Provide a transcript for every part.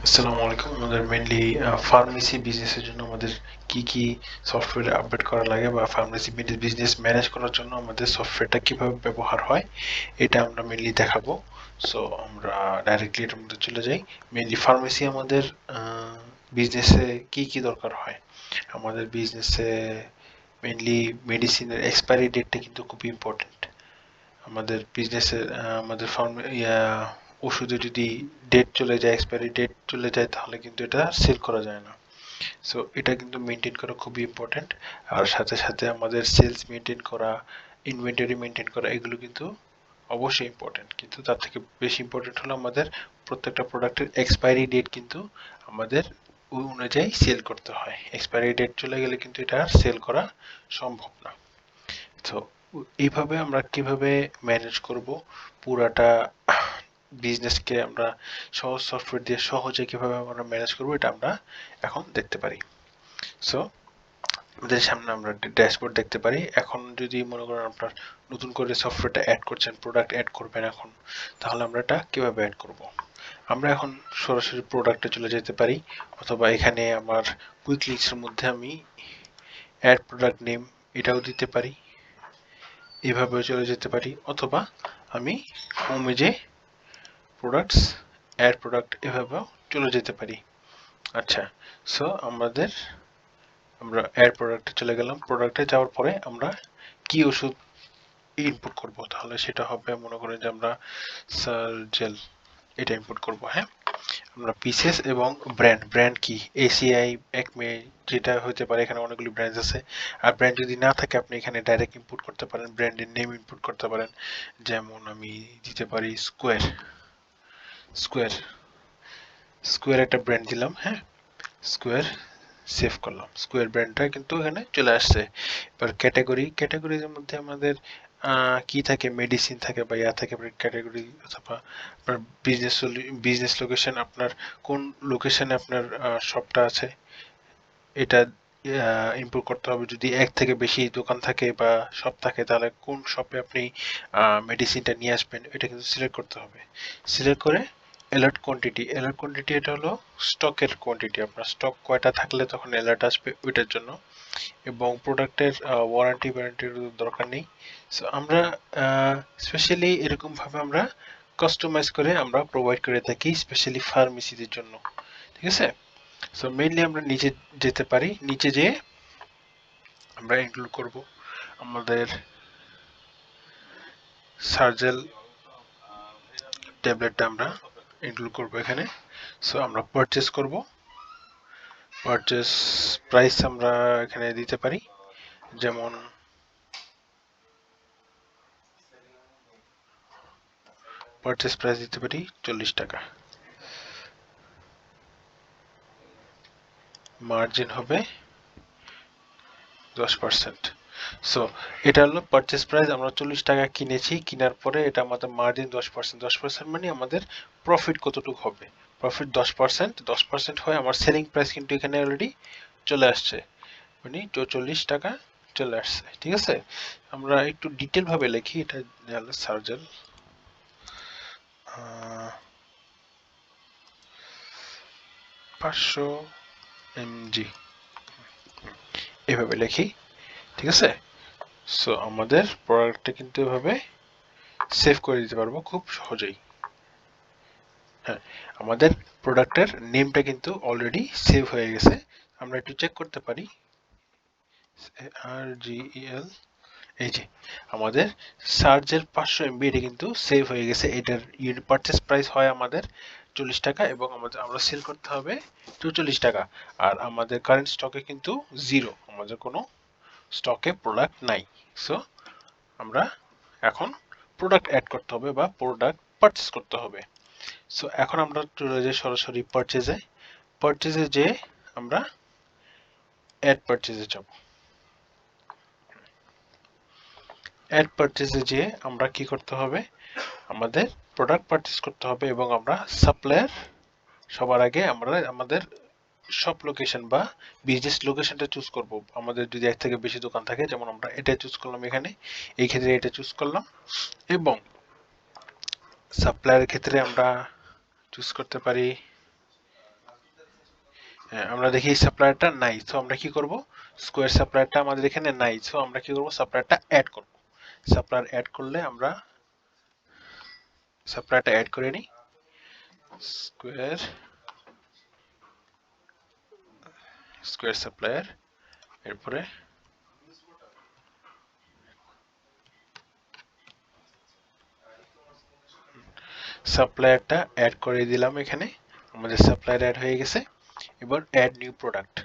আসসালামু আলাইকুম। আমাদের মেইনলি ফার্মেসি বিজনেসের জন্য আমাদের কি সফটওয়্যার আপডেট করা লাগে বা ফার্মেসি বিজনেস ম্যানেজ করার জন্য আমাদের সফটওয়্যারটা কিভাবে ব্যবহার হয় এটা আমরা মেইনলি দেখাবো। সো আমরা ডাইরেক্টলি এটার মধ্যে চলে যাই। মেইনলি ফার্মেসি আমাদের বিজনেসে কি দরকার হয়। আমাদের বিজনেসে মেইনলি মেডিসিনের এক্সপায়ারি ডেটটা কিন্তু খুব ইম্পর্টেন্ট। আমাদের বিজনেসের আমাদের ওষুধে যদি ডেট চলে যায়, এক্সপায়ারি ডেট চলে যায়, তাহলে কিন্তু এটা সেল করা যায় না। সো এটা কিন্তু মেনটেন করা খুবই ইম্পর্টেন্ট। আর সাথে সাথে আমাদের সেলস মেনটেন করা, ইনভেন্টরি মেনটেন করা, এগুলো কিন্তু অবশ্যই ইম্পর্টেন্ট। কিন্তু তার থেকে বেশি ইম্পর্টেন্ট হলো আমাদের প্রত্যেকটা প্রোডাক্টের এক্সপায়ারি ডেট কিন্তু আমাদের ওই অনুযায়ী সেল করতে হয়। এক্সপায়ারি ডেট চলে গেলে কিন্তু এটা আর সেল করা সম্ভব না। তো এইভাবে আমরা কিভাবে ম্যানেজ করব পুরাটা বিজনেসকে, আমরা সহজ সফটওয়্যার দিয়ে সহজে কিভাবে আমরা ম্যানেজ করব এটা আমরা এখন দেখতে পারি। সো আমাদের সামনে আমরা ড্যাশবোর্ড দেখতে পারি। এখন যদি মনে করেন আপনার নতুন করে সফটওয়্যারটা অ্যাড করছেন, প্রোডাক্ট অ্যাড করবেন এখন, তাহলে আমরা এটা কিভাবে অ্যাড করব। আমরা এখন সরাসরি প্রোডাক্টে চলে যেতে পারি, অথবা এখানে আমার কুইক লিস্টের মধ্যে আমি অ্যাড প্রোডাক্ট নেম এটাও দিতে পারি, এভাবেও চলে যেতে পারি, অথবা আমি হোমে যে প্রোডাক্টস অ্যাড প্রোডাক্ট এভাবেও চলে যেতে পারি। আচ্ছা, সো আমরা অ্যাড প্রোডাক্টে চলে গেলাম। প্রোডাক্টে যাওয়ার পরে আমরা কি ওষুধ ইনপুট করব, তাহলে সেটা হবে মনে করেন যে আমরা সার্জেল এটা ইনপুট করব। হ্যাঁ, আমরা পিসেস এবং ব্র্যান্ড কি এসিআই, একমে, যেটা হতে পারে, এখানে অনেকগুলি ব্র্যান্ড আছে। আর ব্র্যান্ড যদি না থাকে আপনি এখানে ডাইরেক্ট ইনপুট করতে পারেন, ব্র্যান্ডের নেম ইনপুট করতে পারেন। যেমন আমি দিতে পারি স্কোয়ার স্কোয়ার একটা ব্র্যান্ড দিলাম। হ্যাঁ, স্কোয়ার সেভ করলাম, স্কোয়ার ব্র্যান্ডটা কিন্তু এখানে চলে আসছে। এবার ক্যাটাগরির মধ্যে আমাদের কি থাকে, মেডিসিন থাকে বা ইয়া থাকে ক্যাটাগরি, অথবা আপনার বিজনেস লোকেশন, আপনার কোন লোকেশনে আপনার শপটা আছে এটা ইমপ্রুভ করতে হবে। যদি এক থেকে বেশি দোকান থাকে বা শপ থাকে, তাহলে কোন শপে আপনি মেডিসিনটা নিয়ে আসবেন এটা কিন্তু সিলেক্ট করতে হবে। সিলেক্ট করে অ্যালার্ট কোয়ান্টিটি এটা হলো স্টকের কোয়ান্টিটি, আপনার স্টক কয়টা থাকলে তখন অ্যালার্ট আসবে ওইটার জন্য। এবং প্রোডাক্টের ওয়ারেন্টির দরকার নেই। সো আমরা স্পেশালি এরকমভাবে আমরা কাস্টমাইজ করে আমরা প্রোভাইড করে থাকি, স্পেশালি ফার্মেসিদের জন্য। ঠিক আছে, সো মেইনলি আমরা নিচে যেতে পারি। নিচে যেয়ে আমরা ইনক্লুড করব আমাদের সার্জেল ট্যাবলেটটা আমরা ইনক্লুড করব এখানে। সো আমরা পারচেস করব, পারচেস প্রাইস আমরা এখানে দিতে পারি। যেমন পারচেস প্রাইস দিতে পারি 40 টাকা, মার্জিন হবে 10%। সো এটা হলো পারচেস প্রাইস, আমরা 40 টাকা কিনেছি, কেনার পরে এটা আমাদের মার্জিন 10%। 10% মানে আমাদের প্রফিট কতটুকু হবে, প্রফিট 10%। 10% হয় আমার সেলিং প্রাইস কিন্তু এখানে অলরেডি চলে আসছে, মানে 40 টাকা চলে আসছে। ঠিক আছে, আমরা একটু ডিটেল ভাবে লিখি। এটা হলো সার্জেল 500 mg, এভাবে লিখি। ঠিক আছে, সো আমাদের প্রোডাক্টটা কিন্তু এভাবে সেভ করে দিতে পারবো খুব সহজেই। হ্যাঁ, আমাদের প্রোডাক্টের নেমটা কিন্তু অলরেডি সেভ হয়ে গেছে। আমরা একটু চেক করতে পারি। RGEL, এই যে আমাদের সার্জের 500 mb এটা কিন্তু সেভ হয়ে গেছে। এটার ইউনিট পারচেস প্রাইস হয় আমাদের 40 টাকা, এবং আমরা সেল করতে হবে 44 টাকা। আর আমাদের কারেন্ট স্টকে কিন্তু জিরো, আমাদের কোনো স্টকে প্রোডাক্ট নাই। সো আমরা এখন প্রোডাক্ট অ্যাড করতে হবে বা প্রোডাক্ট পারচেস করতে হবে। সো এখন আমরা চলে যাই সরাসরি পারচেজে যে আমরা অ্যাড পারচেজে যাব। অ্যাড পারচেজে যে আমরা কি করতে হবে, আমাদের প্রোডাক্ট পারচেস করতে হবে, এবং আমরা সাপ্লায়ার সবার আগে আমরা আমাদের শপ লোকেশন বা বিজনেস লোকেশনটা চুজ করব। আমাদের যদি এক থেকে বেশি দোকান থাকে, যেমন আমরা এটা চুজ করলাম এখানে, এই ক্ষেত্রে এটা চুজ করলাম। এবং সাপ্লায়ারের ক্ষেত্রে আমরা চুজ করতে পারি আমরা দেখি এই সাপ্লায়ারটা নাই, সো আমরা কি করব, স্কোয়ার সাপ্লায়ারটা আমাদের এখানে নাই, সো আমরা কি করব, সাপ্লায়ারটা অ্যাড করব। সাপ্লায়ার অ্যাড করলে আমরা সাপ্লায়ারটা অ্যাড করে নিই, স্কোয়ার স্কোয়ার সাপ্লায়ার, এরপরে সাপ্লায়ারটা অ্যাড করে দিলাম, এখানে আমাদের সাপ্লায়ার অ্যাড হয়ে গেছে। এবার add new product,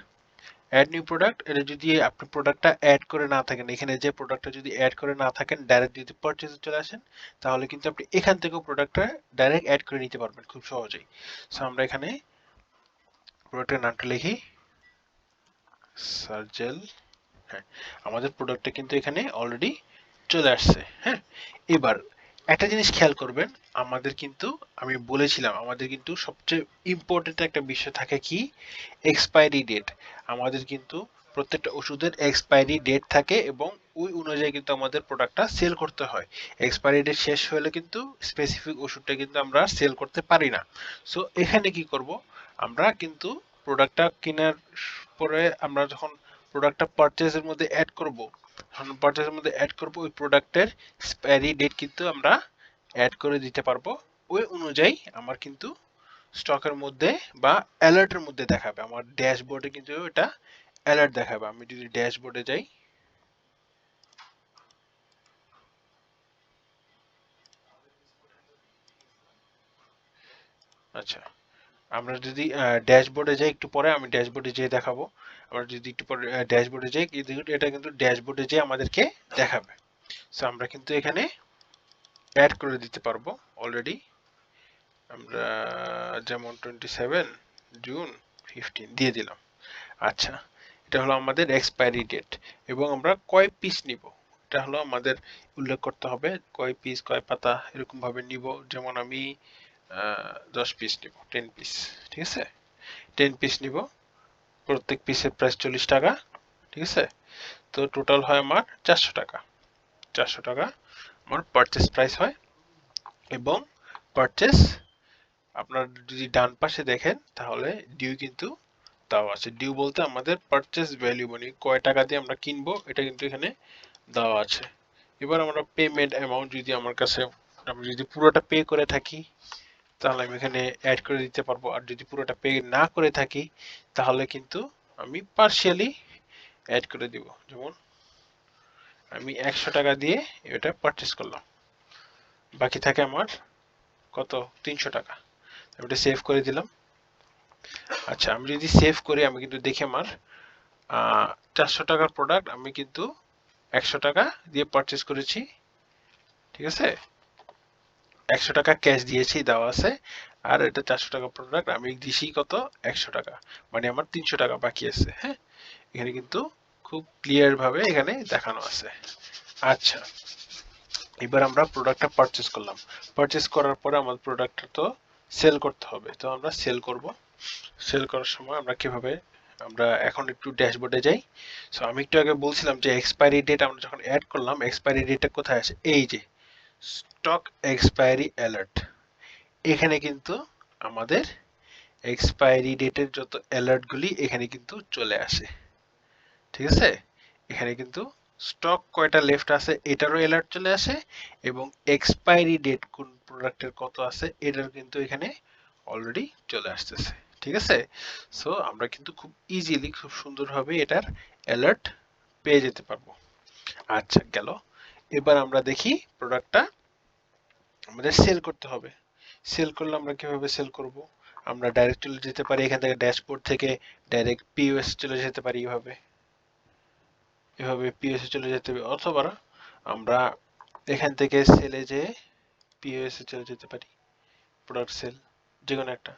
add new product, এটা যদি আপনি প্রোডাক্টটা অ্যাড করে না থাকেন, এখানে যে প্রোডাক্টটা যদি অ্যাড করে না থাকেন, ডাইরেক্ট যদি পারচেজে চলে আসেন, তাহলে কিন্তু আপনি এখান থেকেও প্রোডাক্টটা ডাইরেক্ট অ্যাড করে নিতে পারবেন খুব সহজেই। সো আমরা এখানে প্রোডাক্টের নামটা লিখি সার্জেল। হ্যাঁ, আমাদের প্রোডাক্টটা কিন্তু এখানে অলরেডি চলে আসছে। হ্যাঁ, এবার একটা জিনিস খেয়াল করবেন, আমাদের কিন্তু আমি বলেছিলাম আমাদের কিন্তু সবচেয়ে ইম্পর্টেন্ট একটা বিষয় থাকে কি, এক্সপায়ারি ডেট। আমাদের কিন্তু প্রত্যেকটা ওষুধের এক্সপায়ারি ডেট থাকে এবং ওই অনুযায়ী কিন্তু আমাদের প্রোডাক্টটা সেল করতে হয়। এক্সপায়ারি ডেট শেষ হলে কিন্তু স্পেসিফিক ওষুধটা কিন্তু আমরা সেল করতে পারি না। সো এখানে কি করব, আমরা কিন্তু প্রোডাক্টটা কেনার পরে আমরা যখন প্রোডাক্টটা পারচেজের মধ্যে অ্যাড করব, যখন পারচেজের মধ্যে অ্যাড করব, ওই প্রোডাক্টের এক্সপায়ারি ডেট কিন্তু আমরা অ্যাড করে দিতে পারবো। ওই অনুযায়ী আমার কিন্তু স্টকের মধ্যে বা অ্যালার্টের মধ্যে দেখাবে, আমার ড্যাশবোর্ডে কিন্তু এটা অ্যালার্ট দেখাবে। আমি যদি ড্যাশবোর্ডে যাই, আচ্ছা, আমরা যদি ড্যাশবোর্ডে যাই, একটু পরে আমি ড্যাশবোর্ডে যেয়ে দেখাবো। আমরা যদি একটু পরে ড্যাশবোর্ডে যাই, এটা কিন্তু ড্যাশবোর্ডে যেয়ে আমাদেরকে দেখাবে। সো আমরা কিন্তু এখানে অ্যাড করে দিতে পারবো অলরেডি। আমরা যেমন 27 জুন 15 দিয়ে দিলাম। আচ্ছা, এটা হলো আমাদের এক্সপায়ারি ডেট এবং আমরা কয় পিস নিব, এটা হলো আমাদের উল্লেখ করতে হবে, কয় পিস কয় পাতা এরকম ভাবে নিব। যেমন আমি 10 পিস নিব, 10 পিস, ঠিক আছে, 10 পিস নিব, প্রত্যেক পিসের প্রাইস 40 টাকা, ঠিক আছে। তো টোটাল হয় আমার 400 টাকা, 400 টাকা আমার পারচেস প্রাইস হয়। এবং পারচেস আপনার যদি ডান পাশে দেখেন তাহলে ডিউ কিন্তু দেওয়া আছে। ডিউ বলতে আমাদের পারচেস ভ্যালু, মানে কয় টাকা দিয়ে আমরা কিনবো, এটা কিন্তু এখানে দেওয়া আছে। এবার আমরা পেমেন্ট অ্যামাউন্ট, যদি আমার কাছে আমি যদি পুরোটা পে করে থাকি তাহলে আমি এখানে অ্যাড করে দিতে পারবো, আর যদি পুরোটা পে না করে থাকি তাহলে কিন্তু আমি পার্শিয়ালি অ্যাড করে দিব। যেমন আমি 100 টাকা দিয়ে এটা পারচেস করলাম, বাকি থাকে আমার কত, 300 টাকা, আমি এটা সেভ করে দিলাম। আচ্ছা, আমি যদি সেভ করি আমি কিন্তু দেখি আমার 400 টাকার প্রোডাক্ট আমি কিন্তু 100 টাকা দিয়ে পারচেস করেছি, ঠিক আছে, 100 টাকা ক্যাশ দিয়েছি, দেওয়া আছে। আর এটা 400 টাকা প্রোডাক্ট আমি দিছি কত, 100 টাকা, মানে আমার 300 টাকা বাকি আছে। হ্যাঁ, এখানে কিন্তু খুব ক্লিয়ার ভাবে এখানে দেখানো আছে। আচ্ছা, এবার আমরা প্রোডাক্টটা পারচেস করলাম, পারচেস করার পরে আমাদের প্রোডাক্টটা তো সেল করতে হবে, তো আমরা সেল করব। সেল করার সময় আমরা কিভাবে, আমরা এখন একটু ড্যাশবোর্ডে যাই। সো আমি একটু আগে বলছিলাম যে এক্সপায়ারি ডেট আমরা যখন অ্যাড করলাম, এক্সপায়ারি ডেটটা কোথায় আছে, এই যে স্টক এক্সপায়ারি অ্যালার্ট, এখানে কিন্তু আমাদের এক্সপায়ারি ডেটের যত অ্যালার্টগুলি এখানে কিন্তু চলে আসে, ঠিক আছে। এখানে কিন্তু স্টক কয়টা লেফট আছে এটারও অ্যালার্ট চলে আসে এবং এক্সপায়ারি ডেট কোন প্রোডাক্টের কত আছে এটার কিন্তু এখানে অলরেডি চলে আসতেছে, ঠিক আছে। সো আমরা কিন্তু খুব ইজিলি, খুব সুন্দরভাবে এটার অ্যালার্ট পেয়ে যেতে পারবো। আচ্ছা, গেল। এবার আমরা দেখি প্রোডাক্টটা আমাদের সেল করতে হবে। সেল করলে আমরা কিভাবে সেল করব, আমরা ডাইরেক্ট চলে যেতে পারি এখান থেকে, ড্যাশবোর্ড থেকে ডাইরেক্ট পিওএস চলে যেতে পারি, এভাবে এভাবে পিওএস চলে যেতে হবে, অথবা আমরা এখান থেকে সেলে যে পিওএস চলে যেতে পারি, প্রোডাক্ট সেল, যে কোনো একটা।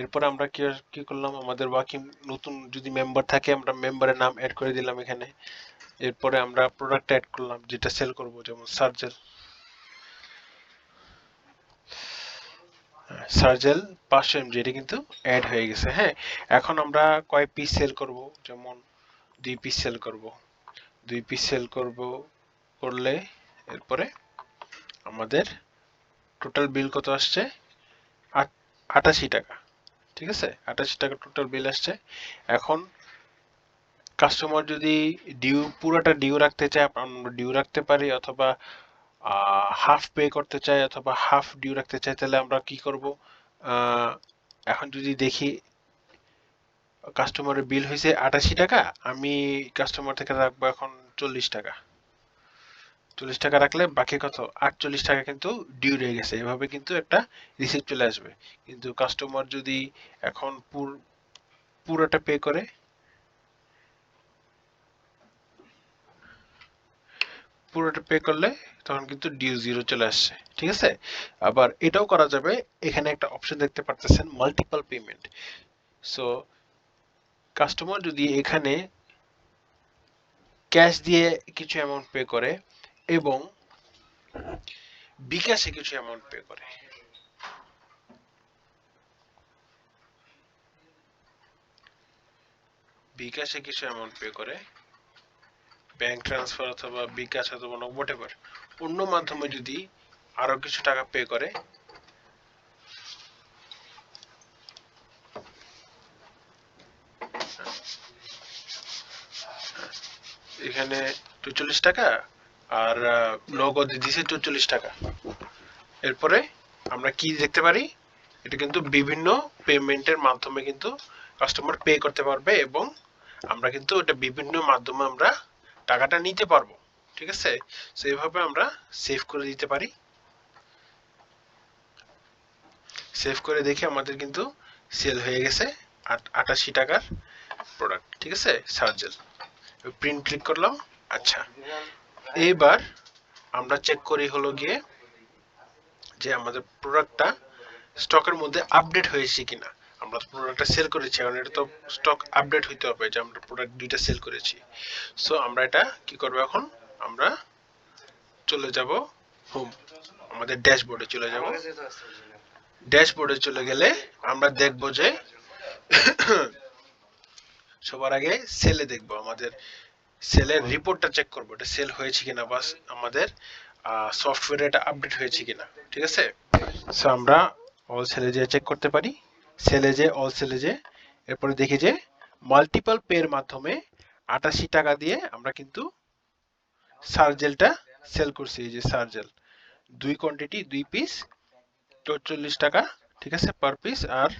এরপর আমরা কি কি করলাম, আমাদের বাকি নতুন যদি মেম্বার থাকে আমরা মেম্বারের নাম অ্যাড করে দিলাম এখানে। এরপরে আমরা প্রোডাক্ট অ্যাড করলাম যেটা সেল করব, যেমন সার্জেল, সার্জেল 500 mg, এটা কিন্তু অ্যাড হয়ে গেছে। হ্যাঁ, এখন আমরা কয় পিস সেল করব, যেমন 2 পিস সেল করব, 2 পিস সেল করব, করলে এরপরে আমাদের টোটাল বিল কত আসছে, 88 টাকা, ঠিক আছে, 88 টাকা টোটাল বিল আসছে। এখন কাস্টমার যদি পুরোটা ডিউ রাখতে চায়, আমরা ডিউ রাখতে পারি, অথবা হাফ পে করতে চাই, অথবা হাফ ডিউ রাখতে চাই, তাহলে আমরা কি করব? এখন যদি দেখি কাস্টমারের বিল হয়েছে 88 টাকা, আমি কাস্টমার থেকে রাখবো এখন 40 টাকা। 40 টাকা রাখলে বাকি কত? 48 টাকা কিন্তু ডিউ রয়ে গেছে। এভাবে কিন্তু একটা রিসিপ্ট চলে আসবে। কিন্তু কাস্টমার যদি এখন পুরোটা পে করে, তখন কিন্তু ডিউ জিরো চলে আসছে। ঠিক আছে, আবার এটাও করা যাবে। এখানে একটা অপশন দেখতে পারতেছেন, মাল্টিপল পেমেন্ট। সো কাস্টমার যদি এখানে ক্যাশ দিয়ে কিছু অ্যামাউন্ট পে করে এবং বিকাশে কিছু অ্যামাউন্ট পে করে, ব্যাংক ট্রান্সফার অথবা বিকাশ অথবা হোয়াটএভার অন্য মাধ্যমে যদি আরো কিছু টাকা পে করে, এখানে ৪৪ টাকা আর নগদে দিছে ৪৪ টাকা। এরপরে আমরা কি দেখতে পারি? এটা কিন্তু বিভিন্ন পেমেন্টের মাধ্যমে কিন্তু কাস্টমার পে করতে পারবে, এবং আমরা কিন্তু এটা বিভিন্ন মাধ্যমে আমরা টাকাটা নিতে পারবো। ঠিক আছে, সো এইভাবে আমরা সেভ করে দিতে পারি। সেভ করে দেখি আমাদের কিন্তু সেল হয়ে গেছে 88 টাকার প্রোডাক্ট। ঠিক আছে, সার্জেল। প্রিন্ট ক্লিক করলাম। আচ্ছা, এইবার আমরা চেক করি হলো গিয়ে যে আমাদের প্রোডাক্টটা স্টকের মধ্যে আপডেট হয়েছে কিনা। আমরা প্রোডাক্টটা সেল করেছি, কারণ এটা তো স্টক আপডেট হইতে হবে যে আমরা প্রোডাক্ট দুইটা সেল করেছি। সো আমরা এটা কি করব? এখন আমরা চলে যাব হোম, আমাদের ড্যাশবোর্ডে চলে যাব। ড্যাশবোর্ডে চলে গেলে আমরা দেখব যে সবার আগে সেলে দেখব, আমাদের সেলের রিপোর্টটা চেক করবো, এটা সেল হয়েছে কিনা, বাস আমাদের সফটওয়্যারে এটা আপডেট হয়েছে কিনা। ঠিক আছে, সো আমরা অল সেলে যে চেক করতে পারি। অল সেলে যে এরপরে দেখি যে মাল্টিপল পের মাধ্যমে 88 টাকা দিয়ে আমরা কিন্তু সার্জেলটা সেল করছি। এই যে সার্জেল, দুই কোয়ান্টিটি, 2 পিস, 44 টাকা। ঠিক আছে, পার পিস। আর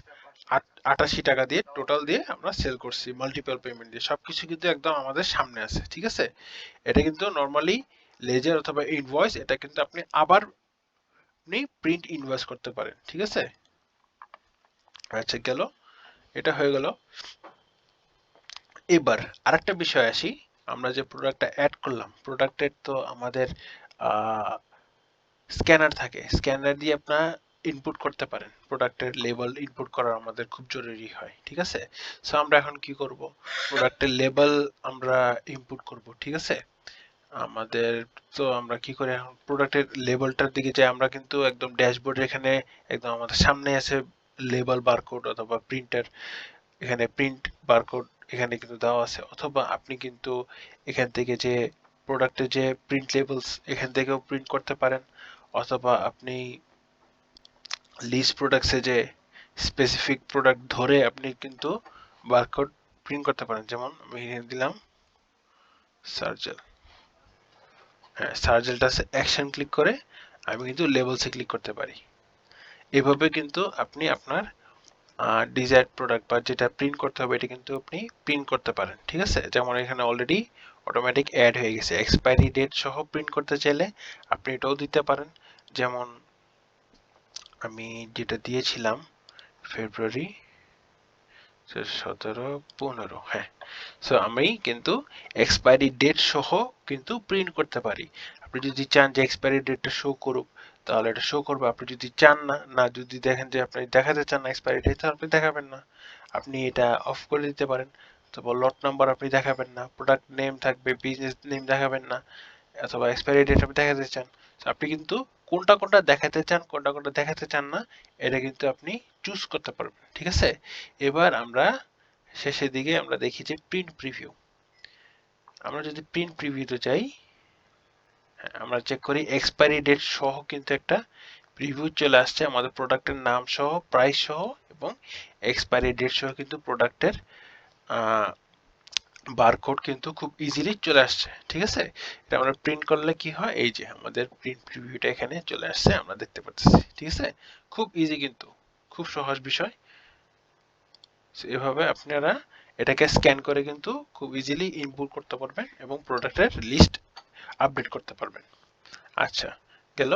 88 টাকা দিয়ে টোটাল দিয়ে আমরা সেল করছি মাল্টিপল পেমেন্ট দিয়ে। সবকিছু কিন্তু একদম আমাদের সামনে আছে। ঠিক আছে, এটা কিন্তু নর্মালি লেজার অথবা ইনভয়েস, এটা কিন্তু আপনি আবার প্রিন্ট ইনভয়েস করতে পারেন। ঠিক আছে, আচ্ছা গেল, এটা হয়ে গেল। এবার আরেকটা বিষয় আসি, আমরা যে প্রোডাক্টটা অ্যাড করলাম, প্রোডাক্টের তো আমাদের স্ক্যানার থাকে, স্ক্যানার দিয়ে আপনার ইনপুট করতে পারেন। প্রোডাক্টের লেবেল ইনপুট করা আমাদের খুব জরুরি হয়। ঠিক আছে, সো আমরা এখন কি করব? প্রোডাক্টের লেবেল আমরা ইনপুট করব। ঠিক আছে, আমাদের তো আমরা কি করে এখন প্রোডাক্টের লেবেলটার দিকে যাই? আমরা কিন্তু একদম ড্যাশবোর্ড, এখানে একদম আমাদের সামনে আছে লেবেল, বারকোড অথবা প্রিন্টার। এখানে প্রিন্ট বারকোড এখানে কিন্তু দেওয়া আছে, অথবা আপনি কিন্তু এখান থেকে যে প্রোডাক্টের যে প্রিন্ট লেবেলস, এখান থেকেও প্রিন্ট করতে পারেন, অথবা আপনি লিস্ট প্রোডাক্টসে যে স্পেসিফিক প্রোডাক্ট ধরে আপনি কিন্তু বারকোড প্রিন্ট করতে পারেন। যেমন আমি এখানে দিলাম সার্জেল। হ্যাঁ, সার্জেলটা অ্যাকশন ক্লিক করে আমি কিন্তু লেবেলসে ক্লিক করতে পারি। এভাবে কিন্তু আপনি আপনার ডিজায়ার্ড প্রোডাক্ট বা যেটা প্রিন্ট করতে হবে, এটা কিন্তু আপনি প্রিন্ট করতে পারেন। ঠিক আছে, যেমন এখানে অলরেডি অটোমেটিক অ্যাড হয়ে গেছে। এক্সপায়ারি ডেট সহ প্রিন্ট করতে চাইলে আপনি এটাও দিতে পারেন। যেমন আমি যেটা দিয়েছিলাম ফেব্রুয়ারি 17, 15, হ্যাঁ। সো আমি কিন্তু এক্সপায়ারি ডেট সহ কিন্তু প্রিন্ট করতে পারি। আপনি যদি চান যে এক্সপায়ারি ডেটটা শো করুক, তাহলে এটা শো করবে। আপনি যদি চান না, যদি দেখেন যে আপনি দেখাতে চান না এক্সপায়ারি ডেট, তাহলে আপনি দেখাবেন না, আপনি এটা অফ করে দিতে পারেন। তারপর লট নাম্বার আপনি দেখাবেন না, প্রোডাক্ট নেম থাকবে, বিজনেস নেম দেখাবেন না, অথবা এক্সপায়ারি ডেট আপনি দেখাতে চান। আপনি কিন্তু কোনটা কোনটা দেখাতে চান, কোনটা কোনটা দেখাতে চান না, এটা কিন্তু আপনি চুজ করতে পারবেন। ঠিক আছে, এবার আমরা শেষের দিকে আমরা দেখি যে প্রিন্ট প্রিভিউ। আমরা যদি প্রিন্ট প্রিভিউতে যাই, আমরা চেক করি এক্সপায়ারি ডেট সহ কিন্তু একটা প্রিভিউ চলে আসছে আমাদের প্রোডাক্টের নাম সহ, প্রাইস সহ এবং এক্সপায়ারি ডেট সহ কিন্তু প্রোডাক্টের বারকোড কিন্তু খুব ইজিলি চলে আসছে। ঠিক আছে, এটা আমরা প্রিন্ট করলে কি হয়, এই যে আমাদের প্রিন্ট প্রিভিউটা এখানে চলে আসছে, আমরা দেখতে পাচ্ছি। ঠিক আছে, খুব ইজি, কিন্তু খুব সহজ বিষয়। এভাবে আপনারা এটাকে স্ক্যান করে কিন্তু খুব ইজিলি ইনপুট করতে পারবেন এবং প্রোডাক্টের লিস্ট আপডেট করতে পারবেন। আচ্ছা, গেল।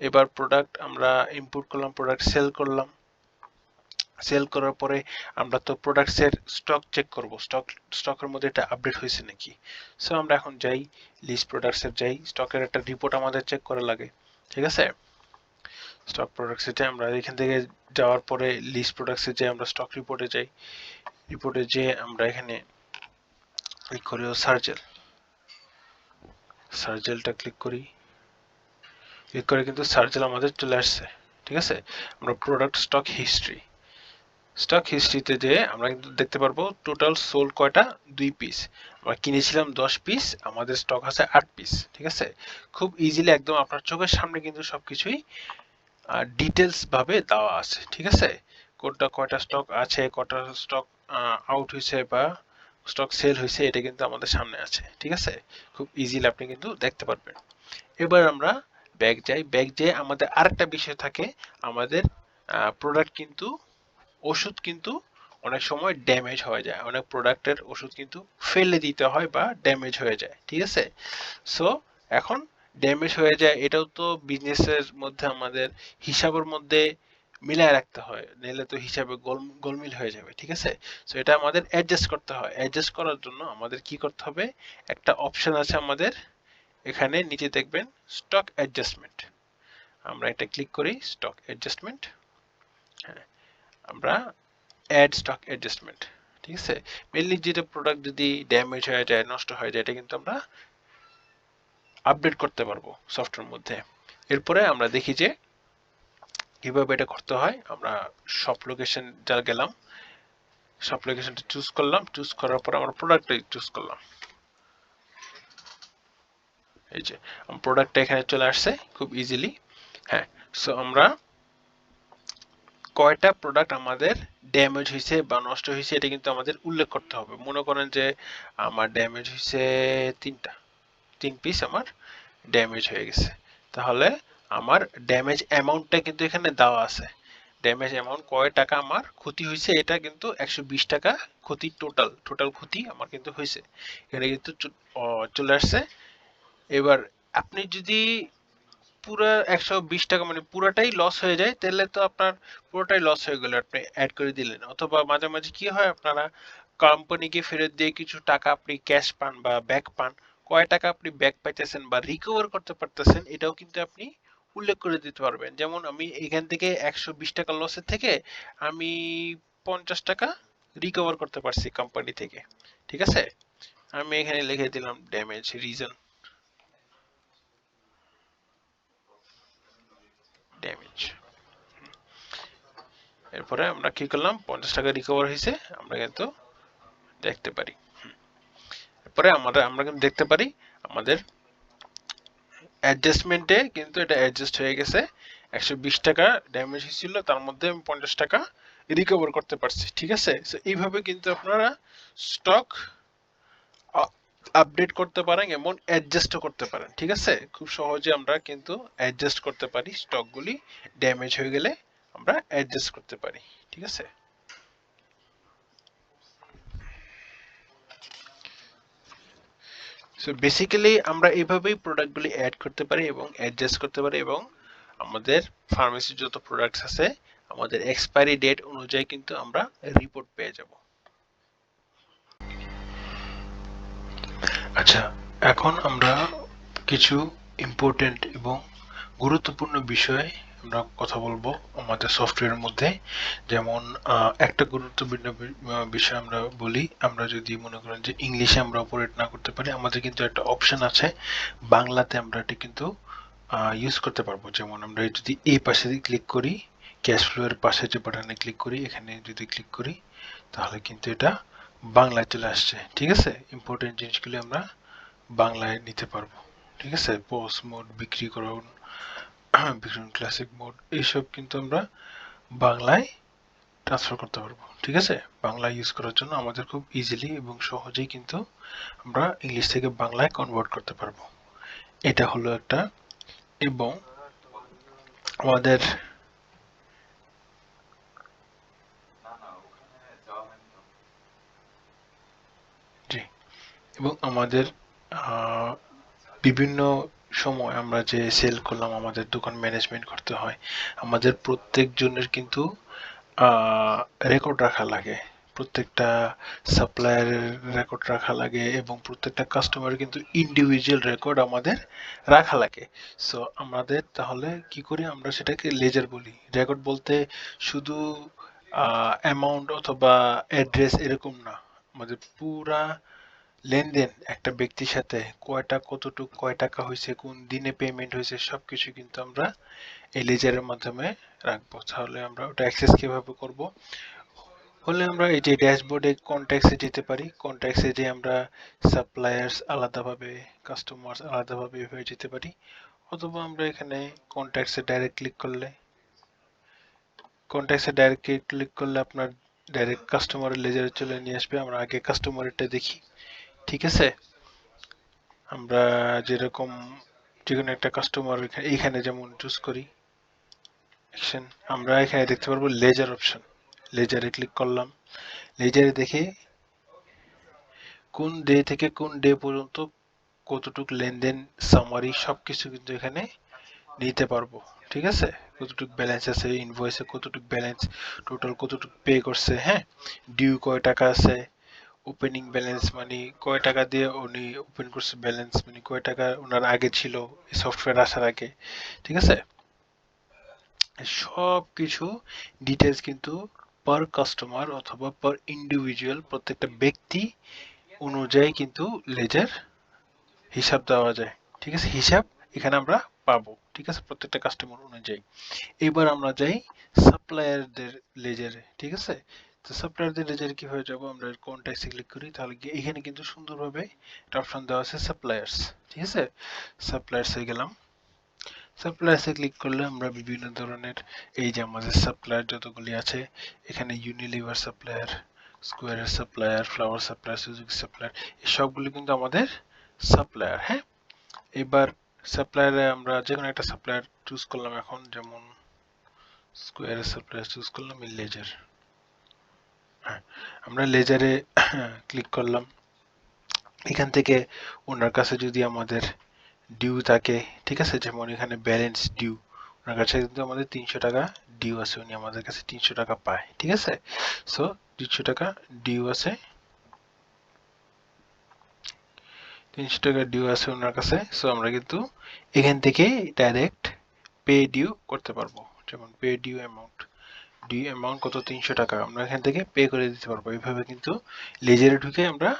এবার প্রোডাক্ট আমরা ইনপুট করলাম, প্রোডাক্ট সেল করলাম। সেল করার পরে আমরা তো প্রোডাক্টসের স্টক চেক করব, স্টকের মধ্যে এটা আপডেট হয়েছে নাকি। সো আমরা এখন যাই লিস্ট প্রোডাক্টসের, যাই স্টকের একটা রিপোর্ট আমাদের চেক করা লাগে। ঠিক আছে, স্টক প্রোডাক্টসে যাই আমরা, এখান থেকে যাওয়ার পরে লিস্ট প্রোডাক্টসে যাই, আমরা স্টক রিপোর্টে যাই। রিপোর্টে যেয়ে আমরা এখানে ক্লিক করি সার্জেল, সার্জেলটা ক্লিক করি। ক্লিক করে কিন্তু সার্জেল আমাদের চলে আসছে। ঠিক আছে, আমরা প্রোডাক্ট স্টক হিস্ট্রি, স্টক হিস্ট্রিতে যে আমরা কিন্তু দেখতে পারবো টোটাল সোল্ড কয়টা, 2 পিস। আমরা কিনেছিলাম 10 পিস, আমাদের স্টক আছে 8 পিস। ঠিক আছে, খুব ইজিলি একদম আপনার চোখের সামনে কিন্তু সবকিছুই ডিটেলস ভাবে দেওয়া আছে। ঠিক আছে, কোনটা কয়টা স্টক আছে, কয়টা স্টক আউট হয়েছে বা স্টক সেল হয়েছে, এটা কিন্তু আমাদের সামনে আছে। ঠিক আছে, খুব ইজিলি আপনি কিন্তু দেখতে পারবেন। এবার আমরা ব্যাক যাই, ব্যাক যেয়ে আমাদের আরেকটা বিষয় থাকে, আমাদের প্রোডাক্ট কিন্তু, ওষুধ কিন্তু অনেক সময় ড্যামেজ হয়ে যায়, অনেক প্রোডাক্টের ওষুধ কিন্তু ফেলে দিতে হয় বা ড্যামেজ হয়ে যায়। ঠিক আছে, সো এখন ড্যামেজ হয়ে যায়, এটাও তো বিজনেসের মধ্যে আমাদের হিসাবের মধ্যে মিলায় রাখতে হয়, নাহলে তো হিসাবে গোলমিল হয়ে যাবে। ঠিক আছে, সো এটা আমাদের অ্যাডজাস্ট করতে হয়। অ্যাডজাস্ট করার জন্য আমাদের কি করতে হবে, একটা অপশন আছে আমাদের এখানে নিচে দেখবেন স্টক অ্যাডজাস্টমেন্ট, আমরা এটা ক্লিক করি স্টক অ্যাডজাস্টমেন্ট। হ্যাঁ, আমরা অ্যাড স্টক অ্যাডজাস্টমেন্ট। ঠিক আছে, মেনলি যেটা প্রোডাক্ট যদি ড্যামেজ হয়ে যায়, নষ্ট হয়ে যায়, এটা কিন্তু আমরা আপডেট করতে পারবো সফটওয়্যার মধ্যে। এরপরে আমরা দেখি যে কিভাবে এটা করতে হয়। আমরা শপ লোকেশন যা গেলাম, শপ লোকেশনটা চুজ করলাম, চুজ করার পর আমরা প্রোডাক্টটা চুজ করলাম। এই যে প্রোডাক্টটা এখানে চলে আসছে খুব ইজিলি। হ্যাঁ, সো আমরা কয়টা প্রোডাক্ট আমাদের ড্যামেজ হয়েছে বা নষ্ট হয়েছে এটা কিন্তু আমাদের উল্লেখ করতে হবে। মনে করেন যে আমার ড্যামেজ হয়েছে 3 পিস আমার ড্যামেজ হয়ে গেছে, তাহলে আমার ড্যামেজ অ্যামাউন্টটা কিন্তু এখানে দেওয়া আছে। ড্যামেজ অ্যামাউন্ট কয় টাকা আমার ক্ষতি হয়েছে, এটা কিন্তু 120 টাকা ক্ষতি, টোটাল ক্ষতি আমার কিন্তু হয়েছে, এখানে কিন্তু চলে আসছে। এবার আপনি যদি পুরো 120 টাকা মানে পুরোটাই লস হয়ে যায়, তাহলে তো আপনার পুরোটাই লস হয়ে গেল, আপনি অ্যাড করে দিলেন। অথবা মাঝে মাঝে কি হয়, আপনারা কোম্পানিকে ফেরত দিয়ে কিছু টাকা আপনি ক্যাশ পান বা ব্যাক পান, কয় টাকা আপনি ব্যাক পাইতেছেন বা রিকভার করতে পারতেছেন, এটাও কিন্তু আপনি উল্লেখ করে দিতে পারবেন। যেমন আমি এখান থেকে 120 টাকা লসের থেকে আমি 50 টাকা রিকভার করতে পারছি কোম্পানি থেকে। ঠিক আছে, আমি এখানে লিখে দিলাম ড্যামেজ রিজন, ড্যামেজ। এরপরে আমরা কি করলাম, 50 টাকা রিকভার হয়েছে আমরা কিন্তু দেখতে পারি। এরপরে আমরা কিন্তু দেখতে পারি আমাদের অ্যাডজাস্টমেন্টে কিন্তু এটা অ্যাডজাস্ট হয়ে গেছে। 120 টাকা ড্যামেজ হয়েছিল, তার মধ্যে আমি 50 টাকা রিকভার করতে পারছি। ঠিক আছে, সো এইভাবে কিন্তু আপনারা স্টক আপডেট করতে পারেন এবং অ্যাডজাস্টও করতে পারেন। ঠিক আছে, খুব সহজে আমরা কিন্তু অ্যাডজাস্ট করতে পারি, স্টকগুলি ড্যামেজ হয়ে গেলে আমরা অ্যাডজাস্ট করতে পারি। ঠিক আছে, সো বেসিক্যালি আমরা এইভাবেই প্রোডাক্টগুলি অ্যাড করতে পারি এবং অ্যাডজাস্ট করতে পারি, এবং আমাদের ফার্মেসির যত প্রোডাক্টস আছে আমাদের এক্সপায়ারি ডেট অনুযায়ী কিন্তু আমরা রিপোর্ট পেয়ে যাব। আচ্ছা, এখন আমরা কিছু ইম্পর্টেন্ট এবং গুরুত্বপূর্ণ বিষয়ে আমরা কথা বলবো আমাদের সফটওয়্যারের মধ্যে। যেমন একটা গুরুত্বপূর্ণ বিষয় আমরা বলি, আমরা যদি মনে করেন যে ইংলিশে আমরা অপারেট না করতে পারি, আমাদের কিন্তু একটা অপশন আছে বাংলাতে আমরা এটা কিন্তু ইউজ করতে পারবো। যেমন আমরা যদি এই পাশে ক্লিক করি, ক্যাশ ফ্লো এর পাশে যে বাটনে ক্লিক করি, এখানে যদি ক্লিক করি, তাহলে কিন্তু এটা বাংলায় চলে আসছে। ঠিক আছে, ইম্পর্টেন্ট জিনিসগুলি আমরা বাংলায় নিতে পারবো। ঠিক আছে, পজ মোড, বিক্রিকরণ, বিক্রয়ণ ক্লাসিক মোড, এইসব কিন্তু আমরা বাংলায় ট্রান্সফার করতে পারবো। ঠিক আছে, বাংলা ইউজ করার জন্য আমাদের খুব ইজিলি এবং সহজেই কিন্তু আমরা ইংলিশ থেকে বাংলায় কনভার্ট করতে পারবো। এটা হলো একটা। এবং আমাদের জি, এবং আমাদের বিভিন্ন সময় আমরা যে সেল করলাম, আমাদের দোকান ম্যানেজমেন্ট করতে হয়, আমাদের প্রত্যেকজনের কিন্তু রেকর্ড রাখা লাগে, প্রত্যেকটা সাপ্লায়ারের রেকর্ড রাখা লাগে এবং প্রত্যেকটা কাস্টমারের কিন্তু ইন্ডিভিজুয়াল রেকর্ড আমাদের রাখা লাগে। সো আমাদের তাহলে কি করি, আমরা সেটাকে লেজার বলি। রেকর্ড বলতে শুধু অ্যামাউন্ট অথবা অ্যাড্রেস এরকম না, আমাদের পুরা লেনদেন একটা ব্যক্তির সাথে কয়টা কতটুক কয় টাকা হয়েছে, কোন দিনে পেমেন্ট হয়েছে, সবকিছু কিন্তু আমরা এই লেজারের মাধ্যমে রাখবো। তাহলে আমরা ওটা অ্যাক্সেস কিভাবে করব, হলে আমরা এই যে ড্যাশবোর্ডে কন্ট্যাক্টসে যেতে পারি, কন্ট্যাক্টসে যে আমরা সাপ্লায়ার্স আলাদাভাবে, কাস্টমার্স আলাদাভাবে এভাবে যেতে পারি, অথবা আমরা এখানে কন্ট্যাক্টসে ডাইরেক্ট ক্লিক করলে, আপনার ডাইরেক্ট কাস্টমারের লেজারে চলে নিয়ে আসবে। আমরা আগে কাস্টমারেরটা দেখি। ঠিক আছে, আমরা যেরকম যেকোনো একটা কাস্টমার এখানে যেমন চুজ করি অ্যাকশন, আমরা এখানে দেখতে পারবো লেজার অপশন। লেজারে ক্লিক করলাম, লেজারে দেখে কোন ডে থেকে কোন ডে পর্যন্ত কতটুক লেনদেন, সামারি সবকিছু কিন্তু এখানে নিতে পারবো। ঠিক আছে, কতটুক ব্যালেন্স আছে, ইনভয়েসে কতটুক ব্যালেন্স, টোটাল কতটুক পে করছে, হ্যাঁ, ডিউ কয় টাকা আছে, ওপেনিং ব্যালেন্স মানে কয় টাকা দিয়ে উনি ওপেন করছে, ব্যালেন্স মানে কয় টাকা ওনার আগে ছিল এই সফটওয়্যার আসার আগে। ঠিক আছে, সব কিছু ডিটেলস কিন্তু পার কাস্টমার অথবা পার ইন্ডিভিজুয়াল প্রত্যেকটা ব্যক্তি অনুযায়ী কিন্তু লেজার হিসাব দেওয়া যায়। ঠিক আছে, হিসাব এখানে আমরা পাবো। ঠিক আছে, প্রত্যেকটা কাস্টমার অনুযায়ী। এবার আমরা যাই সাপ্লায়ারদের লেজারে। ঠিক আছে, তো সাপ্লায়ারদের লেজারে কিভাবে যাবো, আমরা কন্ট্যাক্টসে ক্লিক করি, তাহলে এখানে কিন্তু সুন্দরভাবে একটা অপশন দেওয়া আছে সাপ্লায়ার্স। ঠিক আছে, সাপ্লায়ার্সে গেলাম, সাপ্লায়ার্সে ক্লিক করলে আমরা বিভিন্ন ধরনের এই যে আমাদের সাপ্লায়ার যতগুলি আছে, এখানে ইউনিলিভার সাপ্লায়ার, স্কোয়ারের supplier, flower supplier, Suzuki supplier, এই সবগুলো কিন্তু আমাদের সাপ্লায়ার। হ্যাঁ, এবার সাপ্লায়ারে আমরা যে কোনো একটা সাপ্লায়ার চুজ করলাম, এখন যেমন স্কোয়ারের সাপ্লায়ার চুজ করলাম, লেজার। হ্যাঁ, আমরা লেজারে ক্লিক করলাম, এখান থেকে ওনার কাছে যদি আমাদের ডিউ থাকে, ঠিক আছে, যেমন এখানে ব্যালেন্স ডিউ, ওনার কাছে কিন্তু আমাদের 300 টাকা ডিউ আছে, উনি আমাদের কাছে 300 টাকা পায়। ঠিক আছে, সো 300 টাকা ডিউ আছে, 300 টাকা ডিউ আছে ওনার কাছে। সো আমরা কিন্তু এখান থেকে ডাইরেক্ট পে ডিউ করতে পারবো। যেমন pay due amount, due amount কত, 300 টাকা, আমরা এখান থেকে পে করে দিতে পারবো। এইভাবে কিন্তু লেজারে ঢুকে আমরা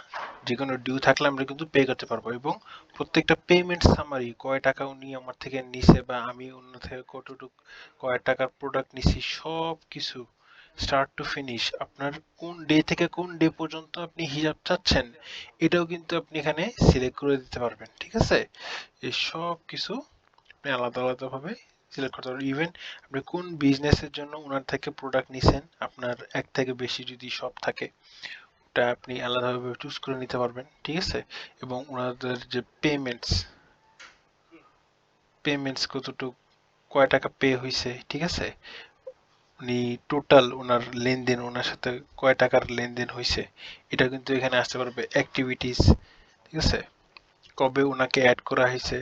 যে কোনো ডিউ থাকলে আমরা কিন্তু পে করতে পারবো। এবং প্রত্যেকটা পেমেন্ট সামারি, কয় টাকা উনি আমার থেকে নিছে বা আমি অন্য থেকে কতটুকু কয় টাকার প্রোডাক্ট নিছি, সব কিছু স্টার্ট টু ফিনিশ, আপনার কোন ডে থেকে কোন ডে পর্যন্ত আপনি হিসাব চাচ্ছেন, এটাও কিন্তু আপনি এখানে সিলেক্ট করে দিতে পারবেন। ঠিক আছে, এই সব কিছু আপনি আলাদা আলাদা ভাবে সিলেক্ট করতে পারবেন। ইভেন আপনি কোন বিজনেসের জন্য ওনার থেকে প্রোডাক্ট নিছেন, আপনার এক থেকে বেশি যদি শপ থাকে, ওটা আপনি আলাদাভাবে চুজ করে নিতে পারবেন। ঠিক আছে, এবং ওনাদের যে পেমেন্টস কতটুকু, কয় টাকা পে হয়েছে, ঠিক আছে, উনি টোটাল ওনার লেনদেন, ওনার সাথে কয় টাকার লেনদেন হয়েছে, এটা কিন্তু এখানে আসতে পারবে। অ্যাক্টিভিটিস, ঠিক আছে, কবে ওনাকে অ্যাড করা হয়েছে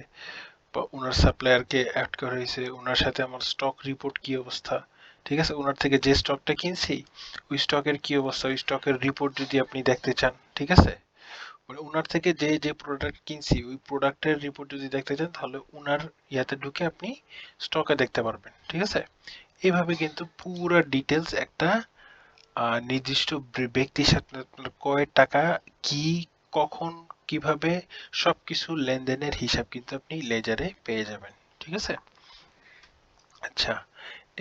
বা ওনার সাপ্লায়ারকে অ্যাড করা হয়েছে, ওনার সাথে আমার স্টক রিপোর্ট কি অবস্থা। ঠিক আছে, ওনার থেকে যে স্টকটা কিনছি ওই স্টকের কি অবস্থা, ওই স্টকের রিপোর্ট যদি আপনি দেখতে চান, ঠিক আছে, মানে ওনার থেকে যে যে প্রোডাক্ট কিনছি ওই প্রোডাক্টের রিপোর্ট যদি দেখতে চান, তাহলে ওনার ইয়াতে ঢুকে আপনি স্টকে দেখতে পারবেন। ঠিক আছে, এইভাবে কিন্তু পুরো ডিটেলস একটা নির্দিষ্ট ব্যক্তির সাথে আপনার কয় টাকা, কি, কখন, কিভাবে সবকিছু লেনদেনের হিসাব কিন্তু আপনি লেজারে পেয়ে যাবেন। ঠিক আছে, আচ্ছা,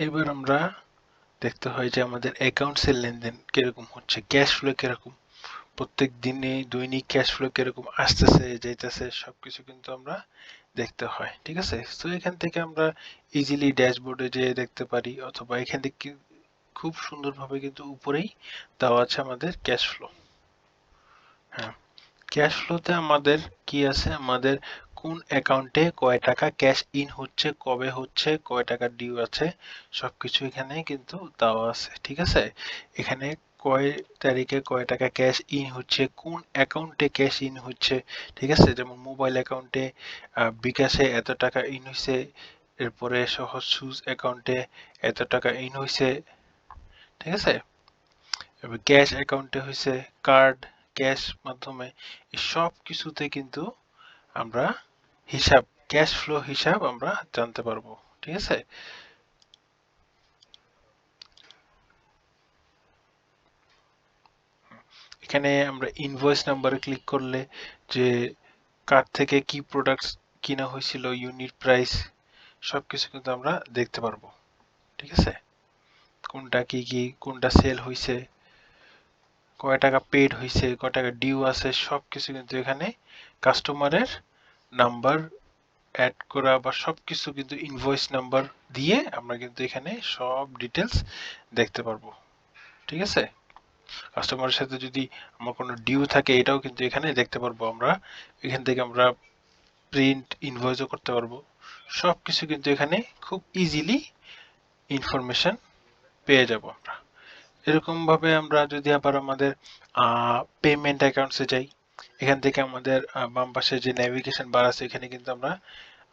এবার আমরা দেখতে হয় যে আমাদের অ্যাকাউন্টসের লেনদেন কিরকম হচ্ছে, ক্যাশ ফ্লো কিরকম, প্রত্যেক দিনে দৈনিক ক্যাশ ফ্লো কিরকম আসতেছে যাইতেছে, সবকিছু কিন্তু আমরা দেখতে হয়। ঠিক আছে, তো এখান থেকে আমরা ইজিলি ড্যাশবোর্ডে যেয়ে দেখতে পারি, অথবা এখান থেকে খুব সুন্দরভাবে কিন্তু উপরেই দেওয়া আছে আমাদের ক্যাশ ফ্লো। হ্যাঁ, ক্যাশ ফ্লোতে আমাদের কি আছে, আমাদের কোন অ্যাকাউন্টে কয় টাকা ক্যাশ ইন হচ্ছে, কবে হচ্ছে, কয় টাকা ডিউ আছে, সবকিছু এখানে কিন্তু দেওয়া আছে। ঠিক আছে, এখানে কয় তারিখে কয় টাকা ক্যাশ ইন হচ্ছে, কোন অ্যাকাউন্টে ক্যাশ ইন হচ্ছে। ঠিক আছে, যেমন মোবাইল অ্যাকাউন্টে বিকাশে এত টাকা ইন হয়েছে, এরপরে সহজ সুজ অ্যাকাউন্টে এত টাকা ইন হয়েছে। ঠিক আছে, এবার ক্যাশ অ্যাকাউন্টে হয়েছে, কার্ড, ক্যাশ মাধ্যমে, এই সব কিছুতে কিন্তু আমরা হিসাব, ক্যাশ ফ্লো হিসাব আমরা জানতে পারবো। ঠিক আছে, এখানে আমরা ইনভয়েস নাম্বারে ক্লিক করলে যে কার থেকে কি প্রোডাক্টস কিনা হয়েছিল, ইউনিট প্রাইস, সবকিছু কিন্তু আমরা দেখতে পারবো। ঠিক আছে, কোনটা কি কি, কোনটা সেল হয়েছে, কয় টাকা পেড হয়েছে, কয় টাকা ডিউ আছে, সবকিছু কিন্তু এখানে কাস্টমারের নাম্বার অ্যাড করা বা সবকিছু কিন্তু ইনভয়েস নাম্বার দিয়ে আমরা কিন্তু এখানে সব ডিটেলস দেখতে পারবো। ঠিক আছে, কাস্টমারের সাথে যদি আমার কোনো ডিউ থাকে এটাও কিন্তু এখানে দেখতে পারবো আমরা। এখান থেকে আমরা প্রিন্ট ইনভয়েসও করতে পারবো। সবকিছু কিন্তু এখানে খুব ইজিলি ইনফরমেশন পেয়ে যাব আমরা। এরকম ভাবে আমরা যদি আবার আমাদের পেমেন্ট অ্যাকাউন্টসে যাই, এখান থেকে আমাদের বাম পাশে যে নেভিগেশন বার আছে এখানে কিন্তু আমরা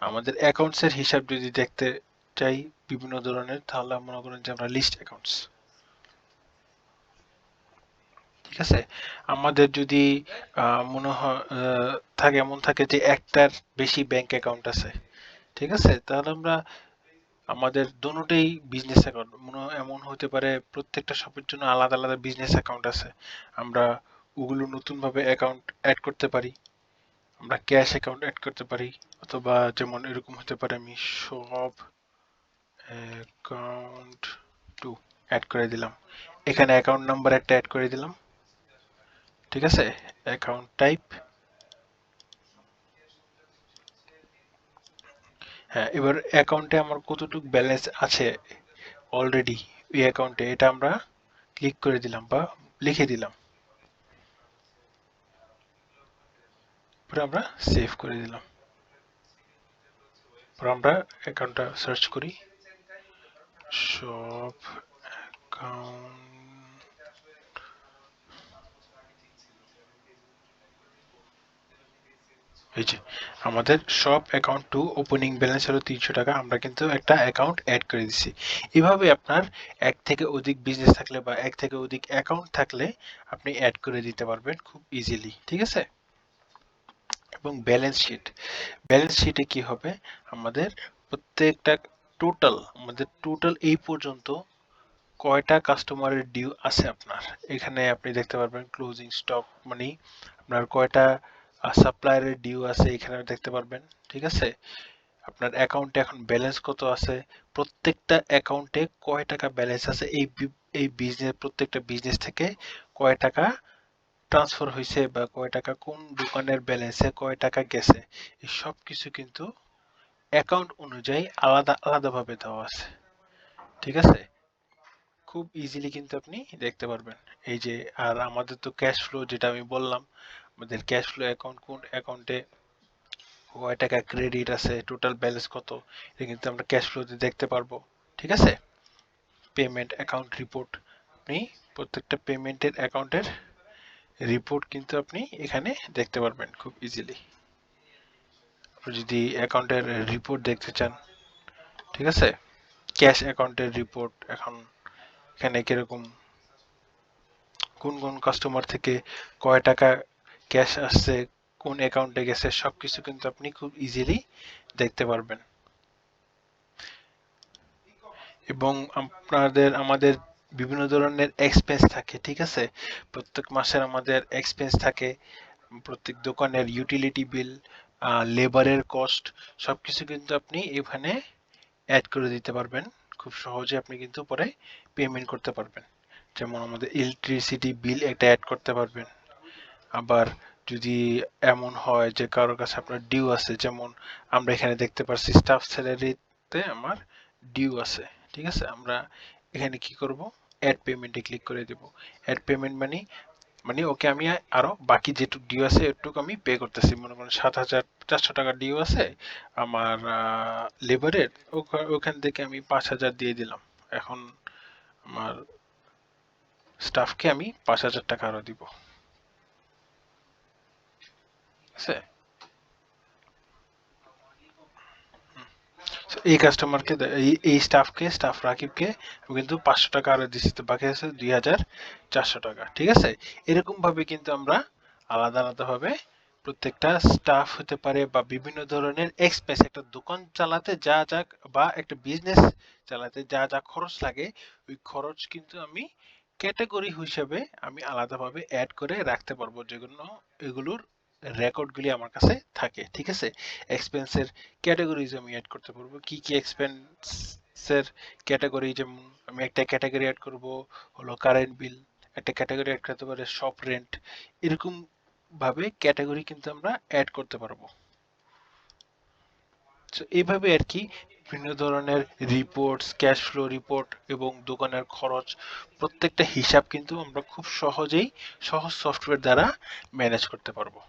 আমাদের অ্যাকাউন্টসের হিসাব যদি দেখতে চাই বিভিন্ন ধরনের, তাহলে মনে করেন যে আমরা লিস্ট অ্যাকাউন্টস। ঠিক আছে, আমাদের যদি মনে হয় থাকে, এমন থাকে যে একটার বেশি ব্যাংক অ্যাকাউন্ট আছে, ঠিক আছে, তাহলে আমরা আমাদের দোনোটাই বিজনেস অ্যাকাউন্ট, এমন হতে পারে প্রত্যেকটা শপের জন্য আলাদা আলাদা বিজনেস অ্যাকাউন্ট আছে, আমরা ওগুলো নতুন ভাবে অ্যাকাউন্ট অ্যাড করতে পারি, আমরা ক্যাশ অ্যাকাউন্ট অ্যাড করতে পারি, অথবা যেমন এরকম হতে পারে আমি সব অ্যাকাউন্ট টু অ্যাড করে দিলাম, এখানে অ্যাকাউন্ট নাম্বার একটা অ্যাড করে দিলাম। ঠিক আছে, অ্যাকাউন্ট টাইপ, হ্যাঁ, এবার অ্যাকাউন্টে আমার কতটুকু ব্যালেন্স আছে অলরেডি এই অ্যাকাউন্টে, এটা আমরা ক্লিক করে দিলাম বা লিখে দিলাম, পরে আমরা সেভ করে দিলাম। পরে আমরা অ্যাকাউন্টটা সার্চ করি, সব অ্যাকাউন্ট, এই যে আমাদের সব অ্যাকাউন্ট টু ওপেনিং ব্যালেন্স হলো 300 টাকা, আমরা কিন্তু একটা অ্যাকাউন্ট অ্যাড করে দিচ্ছি। এভাবে আপনার এক থেকে অধিক বিজনেস থাকলে বা এক থেকে অধিক অ্যাকাউন্ট থাকলে আপনি অ্যাড করে দিতে পারবেন খুব ইজিলি। ঠিক আছে, এবং ব্যালেন্স শিট, ব্যালেন্স শিটে কি হবে, আমাদের প্রত্যেকটা টোটাল, আমাদের টোটাল এই পর্যন্ত কয়টা কাস্টমারের ডিউ আছে আপনার, এখানে আপনি দেখতে পারবেন ক্লোজিং স্টক মানি, আপনার কয়টা সাপ্লায়ারের ডিউ আছে এখানে দেখতে পারবেন। ঠিক আছে, আপনার অ্যাকাউন্টে এখন ব্যালেন্স কত আছে, প্রত্যেকটা অ্যাকাউন্টে কয় টাকা ব্যালেন্স আছে, এই বিজনেস, প্রত্যেকটা বিজনেস থেকে কয় টাকা ট্রান্সফার হয়েছে বা কয় টাকা কোন দোকানের ব্যালেন্সে কয় টাকা গেছে, এই সব কিছু কিন্তু অ্যাকাউন্ট অনুযায়ী আলাদা আলাদা ভাবে দেওয়া আছে। ঠিক আছে, খুব ইজিলি কিন্তু আপনি দেখতে পারবেন। এই যে, আর আমাদের তো ক্যাশ ফ্লো যেটা আমি বললাম, আমাদের ক্যাশ ফ্লো অ্যাকাউন্ট কোন অ্যাকাউন্টে কয় টাকা ক্রেডিট আছে, টোটাল ব্যালেন্স কত, এটা কিন্তু আমরা ক্যাশ ফ্লোতে দেখতে পারবো। ঠিক আছে, পেমেন্ট অ্যাকাউন্ট রিপোর্ট, আপনি প্রত্যেকটা পেমেন্টের অ্যাকাউন্টের রিপোর্ট কিন্তু আপনি এখানে দেখতে পারবেন খুব ইজিলি। যদি অ্যাকাউন্টের রিপোর্ট দেখতে চান, ঠিক আছে, ক্যাশ অ্যাকাউন্টের রিপোর্ট, এখন এখানে কিরকম কোন কোন কাস্টমার থেকে কয় টাকা ক্যাশ আসছে, কোন অ্যাকাউন্টে গেছে, সবকিছু কিন্তু আপনি খুব ইজিলি দেখতে পারবেন। এবং আমাদের বিভিন্ন ধরনের এক্সপেন্স থাকে। ঠিক আছে, প্রত্যেক মাসের আমাদের এক্সপেন্স থাকে, প্রত্যেক দোকানের ইউটিলিটি বিল, লেবারের কস্ট, সবকিছু কিন্তু আপনি এখানে অ্যাড করে দিতে পারবেন। খুব সহজে আপনি কিন্তু পরে পেমেন্ট করতে পারবেন। যেমন আমাদের ইলেকট্রিসিটি বিল একটা অ্যাড করতে পারবেন। আবার যদি এমন হয় যে কারোর কাছে আপনার ডিউ আছে, যেমন আমরা এখানে দেখতে পাচ্ছি স্টাফ স্যালারিতে আমার ডিউ আছে। ঠিক আছে, আমরা এখানে কি করব, অ্যাড পেমেন্টে ক্লিক করে দেব। অ্যাড পেমেন্ট মানে ওকে আমি আরো বাকি যেটুকু ডিউ আছে এটুকু আমি পে করতেছি। মনে করেন ৭,৪০০ টাকা ডিউ আছে আমার লেবারের, ওখান থেকে আমি ৫,০০০ দিয়ে দিলাম। এখন আমার স্টাফকে আমি ৫,০০০ টাকা আরো দিব। আছে? So, এই কাস্টমারকে এই স্টাফ রাকিবকে আমি কিন্তু ৫০০ টাকা আরো দিচ্ছি, তো বাকি আছে ২,৪০০ টাকা। ঠিক আছে? এরকম ভাবে কিন্তু আমরা আলাদা আলাদা ভাবে প্রত্যেকটা স্টাফ হতে পারে বা বিভিন্ন ধরনের এক্সপেন্স, একটা দোকান চালাতে যা যা বা একটা বিজনেস চালাতে যা যা খরচ লাগে ওই খরচ কিন্তু আমি ক্যাটাগরি হিসেবে আমি আলাদাভাবে অ্যাড করে রাখতে পারবো, যেগুলো এগুলোর রেকর্ডগুলি আমার কাছে থাকে। ঠিক আছে? এক্সপেন্সের ক্যাটাগরিজ আমি অ্যাড করতে পারবো, কি কি এক্সপেন্সের ক্যাটাগরি, যেমন আমি একটা ক্যাটাগরি অ্যাড করব হলো কারেন্ট বিল, একটা ক্যাটাগরি অ্যাড করতে পারে শপ রেন্ট, এরকম ভাবে ক্যাটাগরি কিন্তু আমরা অ্যাড করতে পারবো। তো এইভাবে আর কি বিভিন্ন ধরনের রিপোর্টস, ক্যাশ ফ্লো রিপোর্ট এবং দোকানের খরচ প্রত্যেকটা হিসাব কিন্তু আমরা খুব সহজেই সহজ সফটওয়্যার দ্বারা ম্যানেজ করতে পারবো।